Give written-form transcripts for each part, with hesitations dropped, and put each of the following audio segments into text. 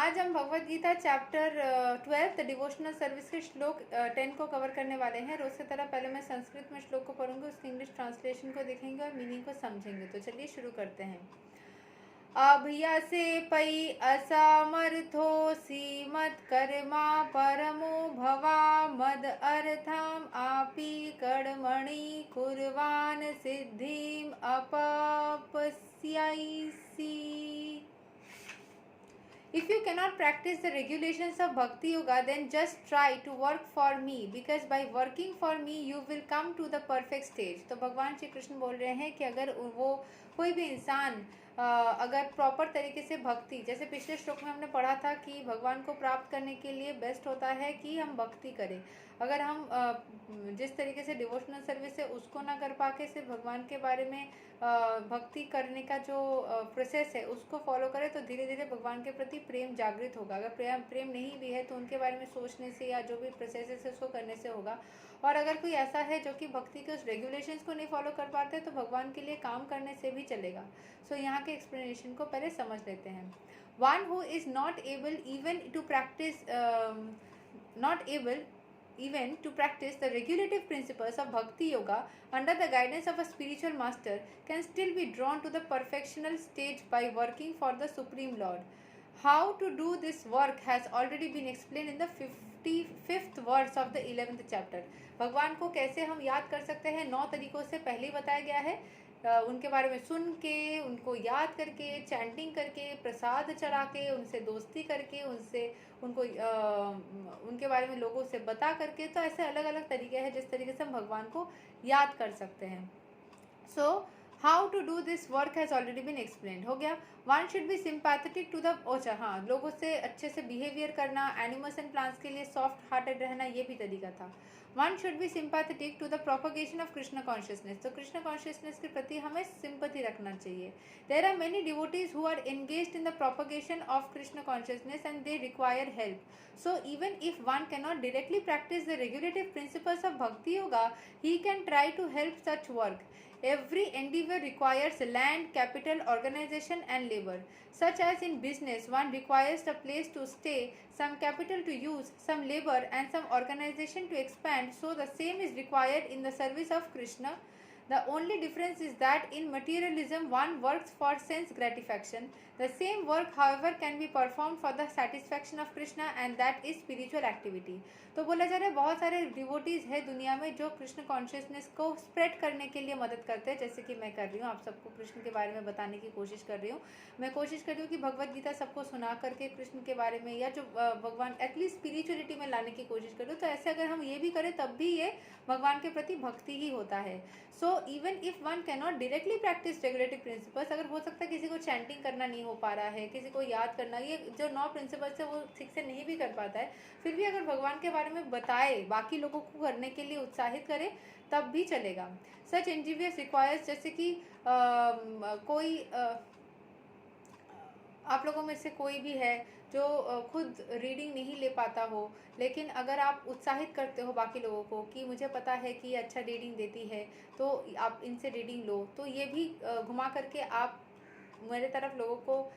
आज हम Bhagavad Gita chapter 12 devotional service के श्लोक 10 को कवर करने वाले हैं। रोज की तरह पहले मैं संस्कृत में श्लोक को पढ़ूंगी, उसकी इंग्लिश ट्रांसलेशन को देखेंगे और मीनिंग को समझेंगे। तो चलिए शुरू करते हैं। अभ्यासे पै असमर्थोऽसि मत्कर्मा परमो भवा मद अर्थम आपि कर्मणि कुर्वान् सिद्धिम् अपपस्यसि। If you cannot practice the regulations of Bhakti Yoga, then just try to work for me, because by working for me you will come to the perfect stage. तो भगवान श्री कृष्ण बोल रहे हैं कि अगर वो कोई भी इंसान अगर प्रॉपर तरीके से भक्ति, जैसे पिछले श्लोक में हमने पढ़ा था कि भगवान को प्राप्त करने के लिए बेस्ट होता है कि हम भक्ति करें। अगर हम जिस तरीके से डिवोशनल सर्विस है उसको ना कर पाके सिर्फ भगवान के बारे में भक्ति करने का जो प्रोसेस है उसको फॉलो करें तो धीरे धीरे भगवान के प्रति प्रेम जागृत होगा। अगर प्रेम नहीं भी है तो उनके बारे में सोचने से या जो भी प्रोसेस है उसको करने से होगा। और अगर कोई ऐसा है जो कि भक्ति के उस रेगुलेशंस को नहीं फॉलो कर पाते तो भगवान के लिए काम करने से भी चलेगा। सो यहाँ के एक्सप्लेनेशन को पहले समझ लेते हैं। One who is not able even to practise even to practice the regulative principles of Bhakti Yoga under the guidance of a spiritual master can still be drawn to the perfectional stage by working for the Supreme Lord. How to do this work has already been explained in the 55th verse of the 11th chapter. भगवान को कैसे हम याद कर सकते हैं 9 तरीकों से पहले ही बताया गया है। उनके बारे में सुन के, उनको याद करके, चैंटिंग करके, प्रसाद चढ़ा के, उनसे दोस्ती करके, उनको उनके बारे में लोगों से बता करके, तो ऐसे अलग अलग तरीके हैं जिस तरीके से हम भगवान को याद कर सकते हैं। So how to do this work has already been explained हो गया। One should be sympathetic to the ओचा, हाँ, लोगों से अच्छे से बिहेवियर करना, एनिमल्स एंड प्लांट्स के लिए सॉफ्ट हार्टेड रहना, ये भी तरीका था। One should be sympathetic to the propagation of Krishna consciousness, तो कृष्ण कॉन्शियसनेस के प्रति हमें सिंपैथी रखना चाहिए। There are many devotees who are engaged in the propagation of Krishna consciousness and they require help. So even if one cannot directly practice the regulative principles of Bhakti Yoga, he can try to help such work. Every endeavor requires land, capital, organization and labor. Such as in business, one requires a place to stay, some capital to use, some labor and some organization to expand. So the same is required in the service of Krishna. The only difference is that in materialism one works for sense gratification. The same work, however, can be performed for the satisfaction of Krishna, and that is spiritual activity. तो बोला जा रहा है बहुत सारे devotees है दुनिया में जो कृष्ण कॉन्शियसनेस को स्प्रेड करने के लिए मदद करते हैं, जैसे कि मैं कर रही हूँ, आप सबको कृष्ण के बारे में बताने की कोशिश कर रही हूँ। मैं कोशिश कर रही हूँ कि भगवत गीता सबको सुना करके कृष्ण के बारे में या जो भगवान एटलीस्ट स्पिरिचुअलिटी में लाने की कोशिश करूँ। तो ऐसे अगर हम ये भी करें तब भी ये भगवान के प्रति भक्ति ही होता है। So even if one cannot directly practice regulative principles, अगर हो सकता है किसी को चैंटिंग करना नहीं हो पा रहा है, किसी को याद करना, ये जो 9 प्रिंसिपल्स है वो ठीक से नहीं भी कर पाता है, फिर भी अगर भगवान के बारे में बताए, बाकी लोगों को करने के लिए उत्साहित करे, तब भी चलेगा। सच इंजीवियस रिक्वायर्स, जैसे कि कोई आप लोगों में से कोई भी है जो खुद रीडिंग नहीं ले पाता हो, लेकिन अगर आप उत्साहित करते हो बाकी लोगों को कि मुझे पता है कि ये अच्छा रीडिंग देती है तो आप इनसे रीडिंग लो, तो ये भी घुमा करके आप मेरे तरफ लोगों को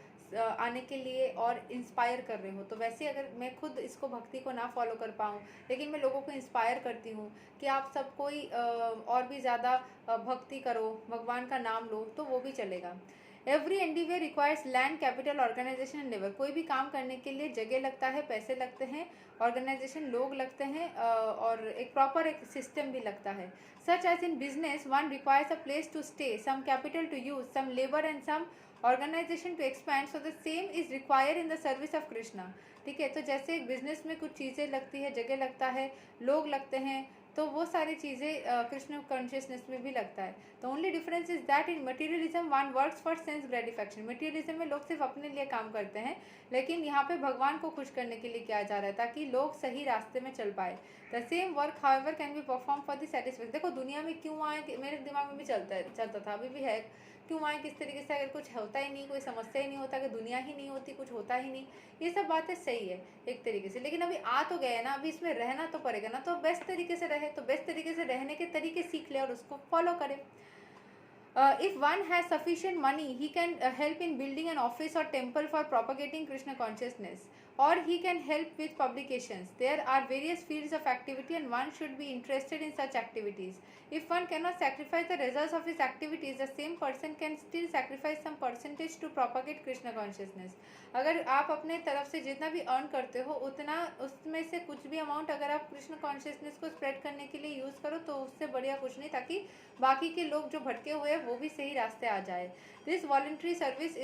आने के लिए और इंस्पायर कर रहे हो। तो वैसे अगर मैं खुद इसको भक्ति को ना फॉलो कर पाऊँ, लेकिन मैं लोगों को इंस्पायर करती हूँ कि आप सब कोई और भी ज़्यादा भक्ति करो, भगवान का नाम लो, तो वो भी चलेगा। Every endeavour requires land, capital, organisation and labour, कोई भी काम करने के लिए जगह लगता है, पैसे लगते हैं, ऑर्गेनाइजेशन लोग लगते हैं, और एक प्रॉपर एक सिस्टम भी लगता है। Such as in business one requires a place to stay, some capital to use, some labour and some organisation to expand. So the same is required in the service of Krishna. ठीक है, तो जैसे business में कुछ चीज़ें लगती है, जगह लगता है, लोग लगते हैं, तो वो सारी चीज़ें कृष्ण कॉन्शियसनेस में भी लगता है. The only difference is that in materialism one works for sense gratification. Materialism में लोग सिर्फ अपने लिए काम करते हैं, लेकिन यहाँ पे भगवान को खुश करने के लिए किया जा रहा है ताकि लोग सही रास्ते में चल पाए. The same work however can be perform for the satisfaction. देखो दुनिया में क्यों आए, मेरे दिमाग में भी चलता था, अभी भी है, क्यों आए, किस तरीके से, अगर कुछ होता ही नहीं, कोई समस्या ही नहीं होता, अगर दुनिया ही नहीं होती, कुछ होता ही नहीं, ये सब बातें सही है एक तरीके से, लेकिन अभी आ तो गए ना, अभी इसमें रहना तो पड़ेगा ना, तो बेस्ट तरीके से रहे, तो बेस्ट तरीके से रहने के तरीके सीख ले और उसको फॉलो करें. If one has sufficient money, he can help in building an office or temple for propagating Krishna consciousness, or he can help with publications. There are various fields of activity and one should be interested in such activities. If one cannot sacrifice the results of his activities, the same person can still sacrifice some percentage to propagate Krishna consciousness. अगर आप अपने तरफ से जितना भी earn करते हो उतना, उसमें से कुछ भी अमाउंट अगर आप कृष्ण कॉन्शियसनेस को स्प्रेड करने के लिए यूज़ करो तो उससे बढ़िया कुछ नहीं, ताकि बाकी के लोग जो भटके हुए हैं वो भी सही रास्ते आ जाए. This voluntary service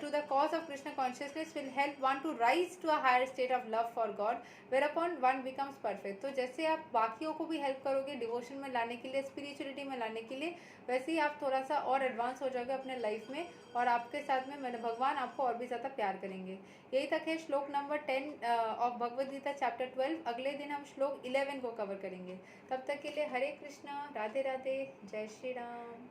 to the cause of Krishna consciousness will help one to rise to a higher state of love for God, whereupon one becomes perfect. तो जैसे आप बाकियों को भी हेल्प करोगे डिवोशन में लाने के लिए, स्पिरिचुअलिटी में लाने के लिए, वैसे ही आप थोड़ा सा और एडवांस हो जाओगे अपने लाइफ में, और आपके साथ में मेरे भगवान आपको और भी ज़्यादा प्यार करेंगे. यही तक है श्लोक number 10 of Bhagavad Gita chapter 12. अगले दिन हम श्लोक 11 को कवर करेंगे. तब तक के लिए हरे कृष्णा, राधे राधे, जय श्री राम.